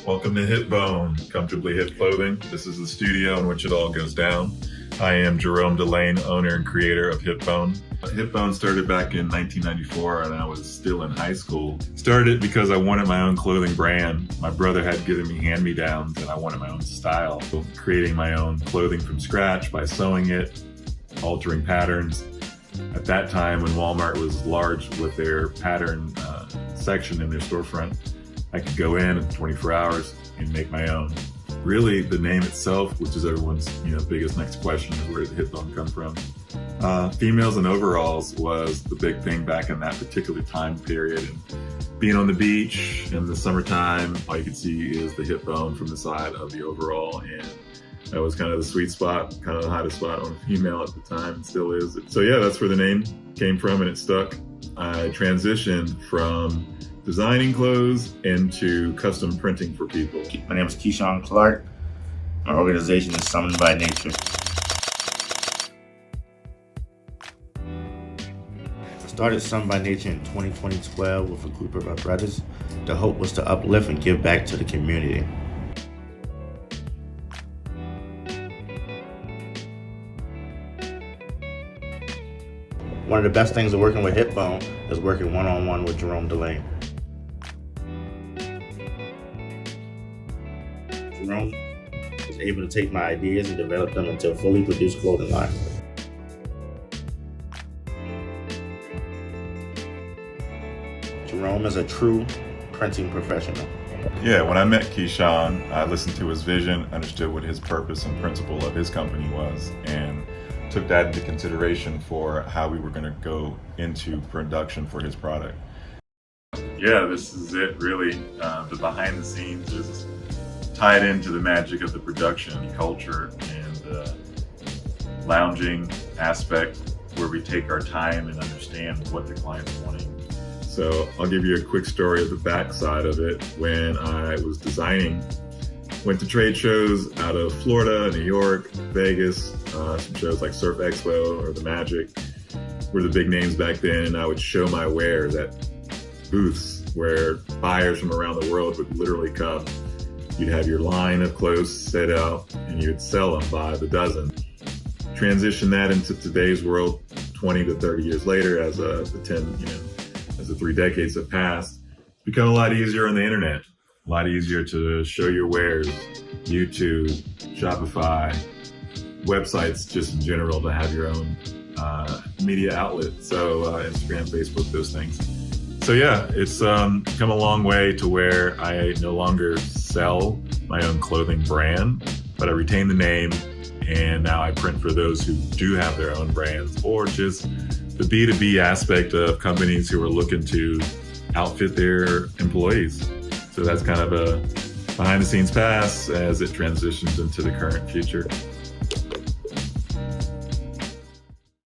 Welcome to Hipbone, Comfortably Hip Clothing. This is the studio in which it all goes down. I am Jerome, owner and creator of Hipbone. Hipbone started back in 1994 and I was still in high school. Started because I wanted my own clothing brand. My brother had given me hand-me-downs and I wanted my own style. So creating my own clothing from scratch by sewing it, altering patterns. At that time when Walmart was large with their pattern section in their storefront, I could go in 24 hours and make my own. Really, the name itself, which is everyone's biggest next question, is where did Hipbone come from? Females in overalls was the big thing back in that particular time period. And being on the beach in the summertime, all you could see is the hip bone from the side of the overall, and that was kind of the sweet spot, kind of the hottest spot on a female at the time, and still is. So yeah, that's where the name came from, and it stuck. I transitioned from designing clothes into custom printing for people. My name is Keyshawn Clark. My organization is Summoned by Nature. I started Summoned by Nature in 2012 with a group of our brothers. The hope was to uplift and give back to the community. One of the best things of working with Hipbone is working one-on-one with Jerome. Jerome was able to take my ideas and develop them into a fully produced clothing line. Jerome is a true printing professional. Yeah, when I met Keyshawn, I listened to his vision, understood what his purpose and principle of his company was, and took that into consideration for how we were going to go into production for his product. Yeah, this is it really. The behind the scenes is tied into the magic of the production culture and the lounging aspect where we take our time and understand what the client's wanting. So I'll give you a quick story of the backside of it. When I was designing, went to trade shows out of Florida, New York, Vegas, some shows like Surf Expo or The Magic were the big names back then, and I would show my wares at booths where buyers from around the world would literally come. You'd have your line of clothes set out and you'd sell them by the dozen. Transition that into today's world 20 to 30 years later as the 3 decades have passed. It's become a lot easier on the internet. A lot easier to show your wares, YouTube, Shopify, websites just in general to have your own media outlet. So Instagram, Facebook, those things. So yeah, it's come a long way to where I no longer sell my own clothing brand, but I retain the name, and now I print for those who do have their own brands, or just the B2B aspect of companies who are looking to outfit their employees. So that's kind of a behind the scenes pass as it transitions into the current future.